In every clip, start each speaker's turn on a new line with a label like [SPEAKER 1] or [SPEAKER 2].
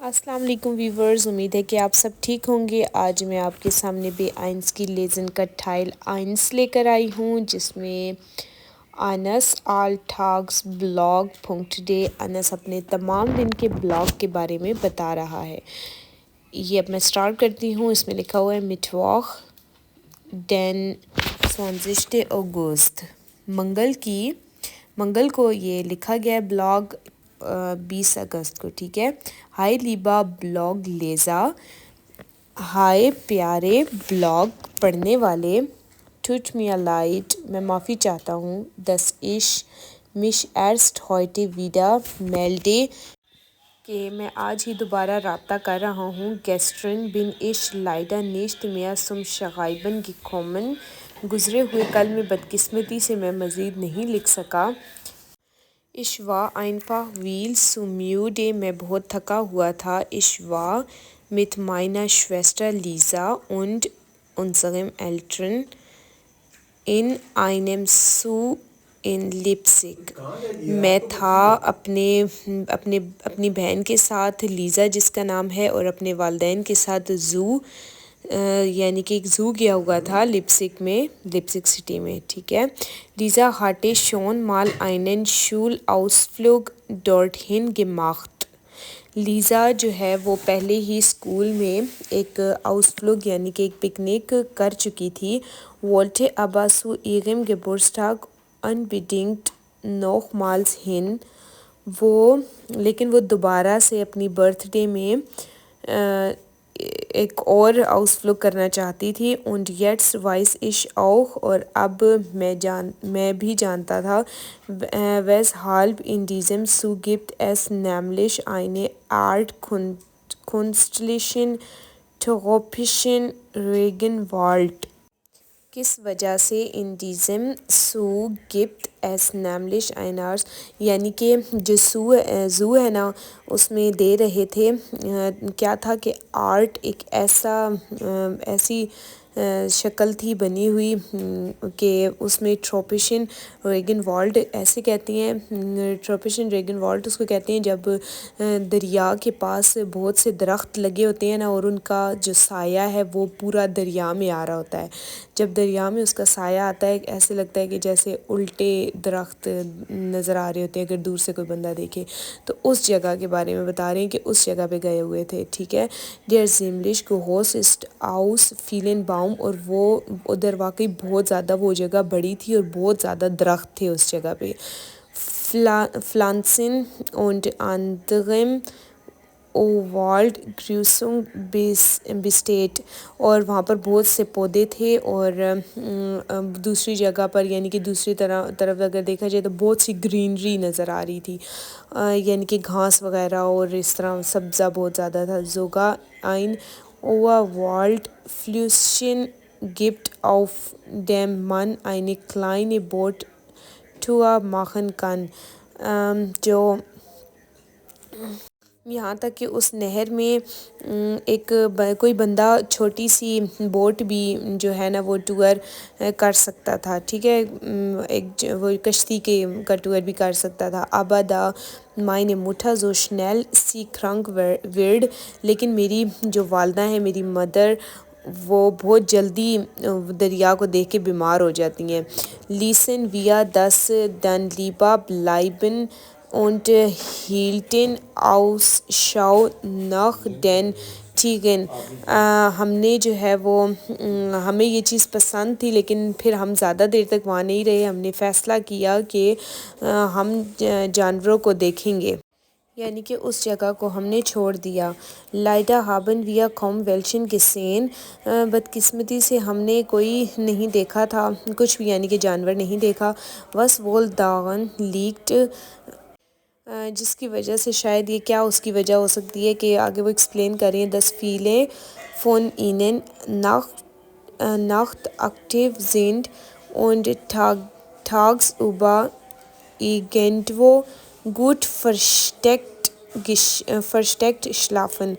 [SPEAKER 1] السلام علیکم ویورز، امید ہے کہ آپ سب ٹھیک ہوں گے۔ آج میں آپ کے سامنے بے آئنس کی لیزن کا ٹائل آئنس لے کر آئی ہوں، جس میں انس آل ٹاگس بلاگ پونکٹ ڈے انس اپنے تمام دن کے بلاگ کے بارے میں بتا رہا ہے۔ یہ اب میں سٹارٹ کرتی ہوں۔ اس میں لکھا ہوا ہے مٹواخ دین 20 اگست، منگل کو یہ لکھا گیا ہے بلاگ 20 اگست کو، ٹھیک ہے۔ ہائی لیبا بلاگ لیزا، ہائے پیارے بلاگ پڑھنے والے، ٹوٹ میا لائٹ میں معافی چاہتا ہوں، دس عش مش ایرسٹ ہوئٹے ویڈا میلڈے کہ میں آج ہی دوبارہ رابطہ کر رہا ہوں، گیسٹرن بن عش لائڈا نیشت میا سم شغائبن گکومن، گزرے ہوئے کل میں بدقسمتی سے میں مزید نہیں لکھ سکا۔ Ich war einfach viel zu müde، میں بہت تھکا ہوا تھا۔ Ich war mit meiner Schwester Lisa und unserem Eltern in einem Zoo in Leipzig، میں تھا اپنی بہن کے ساتھ لیزا جس کا نام ہے، اور اپنے والدین کے ساتھ زو یعنی کہ ایک زو گیا ہوا تھا لپسک سٹی میں، ٹھیک ہے۔ لیزا ہاٹے شون مال einen Schulausflug dorthin gemacht، Lisa جو ہے وہ پہلے ہی اسکول میں ایک آؤسفلوگ یعنی کہ ایک پکنک کر چکی تھی۔ wollte aber zu ihrem Geburtstag unbedingt nochmals hin، لیکن وہ دوبارہ سے اپنی برتھ ڈے میں ایک اور آؤسفلوگ کرنا چاہتی تھی۔ und jetzt weiß ich auch، اور اب میں بھی جانتا تھا، weshalb in diesem Zoo gibt es nämlich eine Art künstlichen tropischen Regenwald، کس وجہ سے in diesem Zoo gibt es nämlich eine Art، یعنی کہ جو زو ہے نا اس میں دے رہے تھے کیا تھا کہ آرٹ ایک ایسی شکل تھی بنی ہوئی کہ اس میں ٹروپیشن ریگن والڈ ایسے کہتی ہیں، ٹروپیشن ریگن والڈ اس کو کہتے ہیں جب دریا کے پاس بہت سے درخت لگے ہوتے ہیں نا، اور ان کا جو سایہ ہے وہ پورا دریا میں آ رہا ہوتا ہے۔ جب دریا میں اس کا سایہ آتا ہے ایسے لگتا ہے کہ جیسے الٹے درخت نظر آ رہے ہوتے ہیں اگر دور سے کوئی بندہ دیکھے، تو اس جگہ کے بارے میں بتا رہے ہیں کہ اس جگہ پہ گئے ہوئے تھے، ٹھیک ہے۔ ڈیئر زیملش گوہوس اسٹ آؤس فیلن باؤم، اور وہ ادھر واقعی بہت زیادہ وہ جگہ بڑی تھی اور بہت زیادہ درخت تھے اس جگہ پہ۔ Pflanzen und anderem Wald Grüßung besteht، اور وہاں پر بہت سے پودے تھے، اور دوسری جگہ پر یعنی کہ دوسری طرف اگر دیکھا جائے تو بہت سی گرینری نظر آ رہی تھی، یعنی کہ گھاس وغیرہ اور اس طرح سبزہ بہت زیادہ تھا۔ sogar ein Auwald Flüsschen gibt auf dem man eine kleine Boot Tour machen kann، جو یہاں تک کہ اس نہر میں کوئی بندہ چھوٹی سی بوٹ بھی جو ہے نا وہ ٹور کر سکتا تھا، ٹھیک ہے، وہ کشتی کا ٹور بھی کر سکتا تھا۔ aber da meine Mutter so schnell sie krank wird، لیکن میری جو والدہ ہیں، میری مدر، وہ بہت جلدی دریا کو دیکھ کے بیمار ہو جاتی ہیں۔ ließen wir das dann lieber bleiben und hielten Ausschau nach den Tieren، ہم نے جو ہے وہ ہمیں یہ چیز پسند تھی لیکن پھر ہم زیادہ دیر تک وہاں نہیں رہے، ہم نے فیصلہ کیا کہ ہم جانوروں کو دیکھیں گے، یعنی کہ اس جگہ کو ہم نے چھوڑ دیا۔ leider haben wir kaum welchen gesehen، بدقسمتی سے ہم نے کوئی نہیں دیکھا تھا، کچھ بھی یعنی کہ جانور نہیں دیکھا۔ was wohl daran liegt، جس کی وجہ سے شاید یہ کیا اس کی وجہ ہو سکتی ہے کہ آگے وہ ایکسپلین کریں۔ das viele von ihnen nachtaktiv sind und tagsüber irgendwo gut versteckt فرسٹیکٹ شلافن،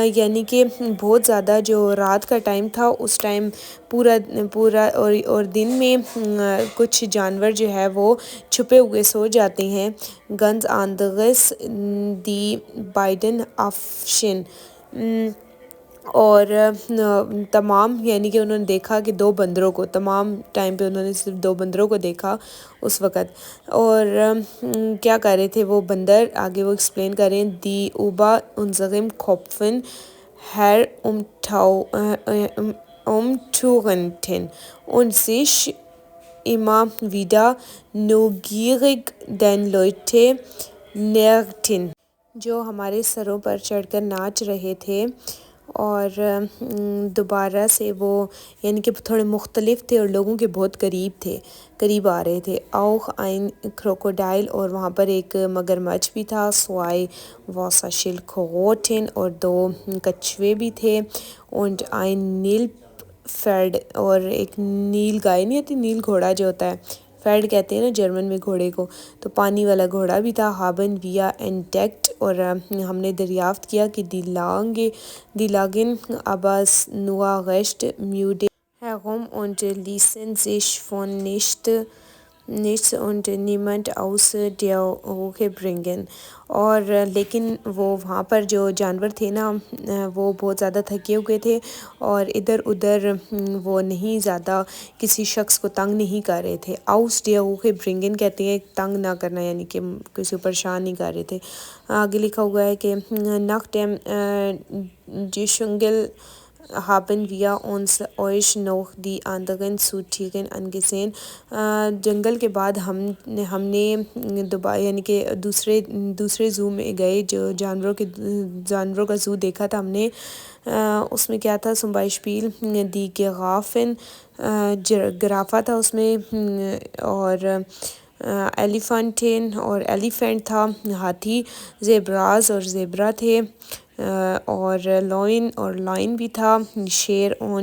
[SPEAKER 1] یعنی کہ بہت زیادہ جو رات کا ٹائم تھا اس ٹائم پورا اور دن میں کچھ جانور جو ہے وہ چھپے ہوئے سو جاتے ہیں. گنز آن دغس دی بائڈن آفشن، اور تمام، یعنی کہ انہوں نے دیکھا کہ دو بندروں کو، تمام ٹائم پہ انہوں نے صرف دو بندروں کو دیکھا اس وقت. اور کیا کر رہے تھے وہ بندر، آگے وہ ایکسپلین کریں. دی اوبا انزغم کھوپفن ہیر ٹوغنٹن und sich immer wieder neugierig den Leute näherten، جو ہمارے سروں پر چڑھ کر ناچ رہے تھے اور دوبارہ سے وہ، یعنی کہ تھوڑے مختلف تھے اور لوگوں کے بہت قریب آ رہے تھے. auch ein Krokodil، اور وہاں پر ایک مگرمچھ بھی تھا. zwei Wasserschildkröten، اور دو کچھوے بھی تھے. und ein Nilpferd، اور ایک نیل گائے نہیں ہوتی، نیل گھوڑا جو ہوتا ہے، فیلڈ کہتے ہیں نا جرمن میں گھوڑے کو، تو پانی والا گھوڑا بھی تھا. haben wir entdeckt، اور ہم نے دریافت کیا کہ die lagen aber nur recht müde herum und ließen sich von nichts und niemand aus der Ruhe bringen، اور لیکن وہ وہاں پر جو جانور تھے نا وہ بہت زیادہ تھکے ہوئے تھے اور ادھر ادھر وہ نہیں زیادہ کسی شخص کو تنگ نہیں کر رہے تھے. aus der Ruhe bringen کہتے ہیں تنگ نہ کرنا، یعنی کہ کسی کو پریشان نہیں کر رہے تھے. آگے لکھا ہوا ہے کہ nach dem Dschungel haben wir uns euch noch die anderen Zootiere angesehen، جنگل کے بعد ہم نے یعنی کہ دوسرے زو میں گئے، جو جانوروں کا زو دیکھا تھا ہم نے. اس میں کیا تھا؟ zum Beispiel die Giraffen، گرافہ تھا اس میں، اور ایلیفنٹین اور ایلیفینٹ تھا، ہاتھی. زیبراز اور زیبرا تھے، اور لائن بھی تھا. شیر اور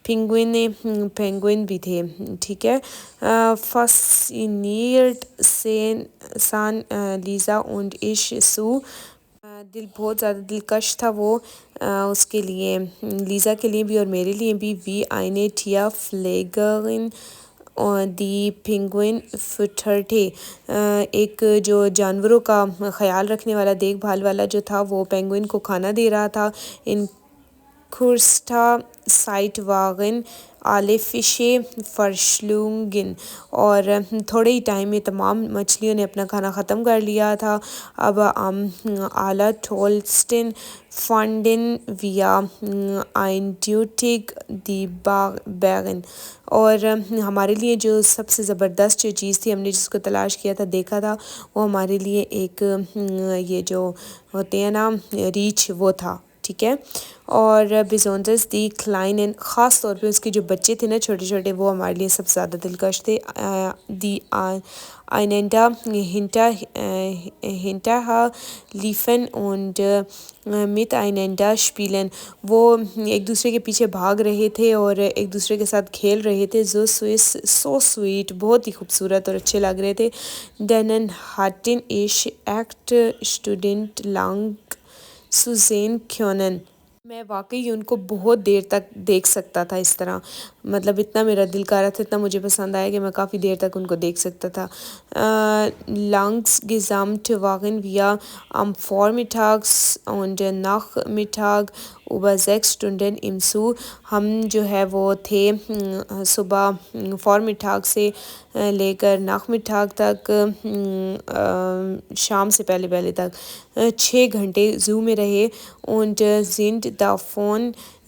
[SPEAKER 1] پینگوئن بھی تھے. ٹھیک ہے. fasziniert سان لیزا und ich so، بہت زیادہ دلکش تھا وہ اس کے لیے، لیزا کے لیے بھی اور میرے لیے بھی. wie eine Tierpflegerin دی پینگوئن fütterte، ایک جو جانوروں کا خیال رکھنے والا، دیکھ بھال والا جو تھا، وہ پینگوئن کو کھانا دے رہا تھا. in kurzer Zeit waren alle Fische verschlungen، اور تھوڑے ہی ٹائم میں تمام مچھلیوں نے اپنا کھانا ختم کر لیا تھا. اب allertollsten fanden wir eindeutig die Bären، اور ہمارے لیے جو سب سے زبردست جو چیز تھی، ہم نے جس کو تلاش کیا تھا، دیکھا تھا، وہ ہمارے لیے ایک یہ جو ہوتے ہیں نا ریچھ، وہ تھا. ٹھیک ہے. اور بیزونزس دی کلائنن، خاص طور پہ اس کے جو بچے تھے نا چھوٹے چھوٹے، وہ ہمارے لیے سب سے زیادہ دلکش تھے. دی آئننڈا hinterher liefen und miteinander spielen، وہ ایک دوسرے کے پیچھے بھاگ رہے تھے اور ایک دوسرے کے ساتھ کھیل رہے تھے. so sweet، بہت ہی خوبصورت اور اچھے لگ رہے تھے. denen hatten ich echt stundenlang zusehen können، میں واقعی ان کو بہت دیر تک دیکھ سکتا تھا اس طرح، مطلب اتنا میرا دل کر رہا تھا، اتنا مجھے پسند آیا کہ میں کافی دیر تک ان کو دیکھ سکتا تھا. Langsgesamt waren wir am Vormittags und Nachmittag über 6 Stunden im Zoo، ہم جو ہے وہ تھے صبح فورمیٹاگ سے لے کر ناخمیٹاگ تک، شام سے پہلے تک 6 گھنٹے زو میں رہے. und sind davon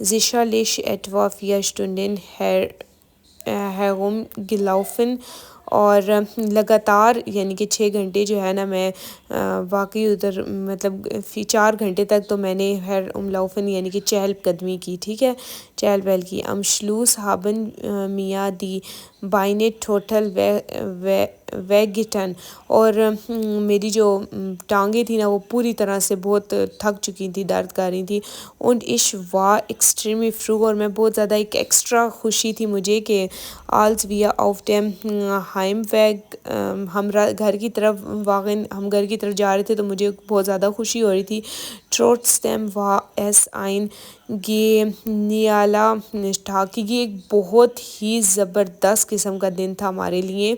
[SPEAKER 1] sicherlich etwa 4 Stunden herumgelaufen، اور لگاتار یعنی کہ 6 گھنٹے جو ہے نا میں واقعی ادھر مطلب 4 گھنٹے تک تو میں نے herumlaufen یعنی کہ چہل قدمی کی. ٹھیک ہے، چہل پہل کی. am Schluss haben mir die Beine total wehgetan، اور میری جو ٹانگیں تھیں نا وہ پوری طرح سے بہت تھک چکی تھی، درد کر رہی تھی. und ich war extremely froh، اور میں بہت زیادہ ایک ایکسٹرا خوشی تھی مجھے کہ als wir auf dem ہائم ویگ ہم گھر کی طرف ہم گھر کی طرف جا رہے تھے تو مجھے بہت زیادہ خوشی ہو رہی تھی. ٹروٹسٹیم وا ایس آئن گے نیالا تھا کہ یہ ایک بہت ہی زبردست قسم کا دن تھا ہمارے لیے.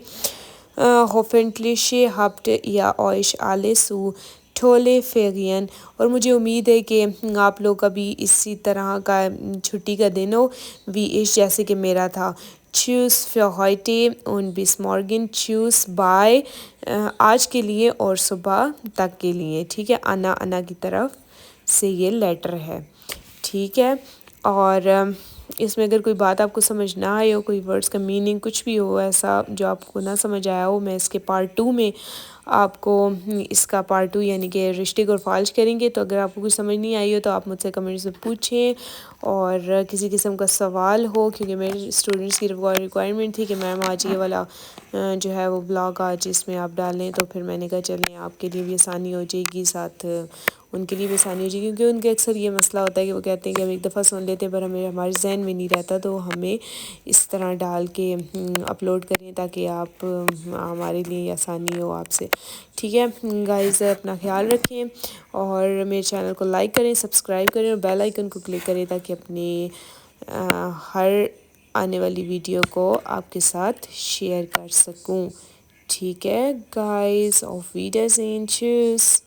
[SPEAKER 1] ہوفنٹلیشے ہفٹ یا اوئش آلے سو ٹھولے فیغین. اور مجھے امید ہے کہ آپ لوگ کا بھی اسی طرح کا چھٹی کا دن ہو وی ایش جیسے کہ میرا تھا. چیوس فور ہائٹے اون بس مارگن چیوس بائے آج کے لیے اور صبح تک کے لیے. ٹھیک ہے, انا کی طرف سے یہ لیٹر ہے. ٹھیک ہے, اور اس میں اگر کوئی بات آپ کو سمجھ نہ آئے ہو, کوئی ورڈس کا میننگ کچھ بھی ہو ایسا جو آپ کو نہ سمجھ آیا ہو, میں اس کے پارٹ 2 میں آپ کو اس کا پارٹ 2 یعنی کہ رشتے کو فالج کریں گے. تو اگر آپ کو کچھ سمجھ نہیں آئی ہو تو آپ مجھ سے کمنٹس میں پوچھیں, اور کسی قسم کا سوال ہو کیونکہ میرے اسٹوڈنٹس کی ریکوائرمنٹ تھی کہ میم آج یہ والا جو ہے وہ بلاگ آج اس میں آپ ڈالیں. تو پھر میں نے کہا چلیں آپ کے لیے بھی آسانی ہو جائے گی, ساتھ ان کے لیے بھی آسانی ہو جائے گی, کیونکہ ان کے اکثر یہ مسئلہ ہوتا ہے کہ وہ کہتے ہیں کہ ہم ایک دفعہ سن لیتے ہیں پر ہمارے ذہن میں نہیں رہتا. تو ہمیں اس طرح ڈال کے اپلوڈ کریں تاکہ آپ ہمارے لیے آسانی ہو آپ سے. ٹھیک ہے گائز, اپنا خیال رکھیں اور میرے چینل کو لائک کریں, سبسکرائب کریں اور بیل آئیکن کو کلک کریں تاکہ اپنی ہر آنے والی ویڈیو کو آپ کے ساتھ شیئر کر سکوں. ٹھیک ہے گائز, auf Wiedersehen, tschüss.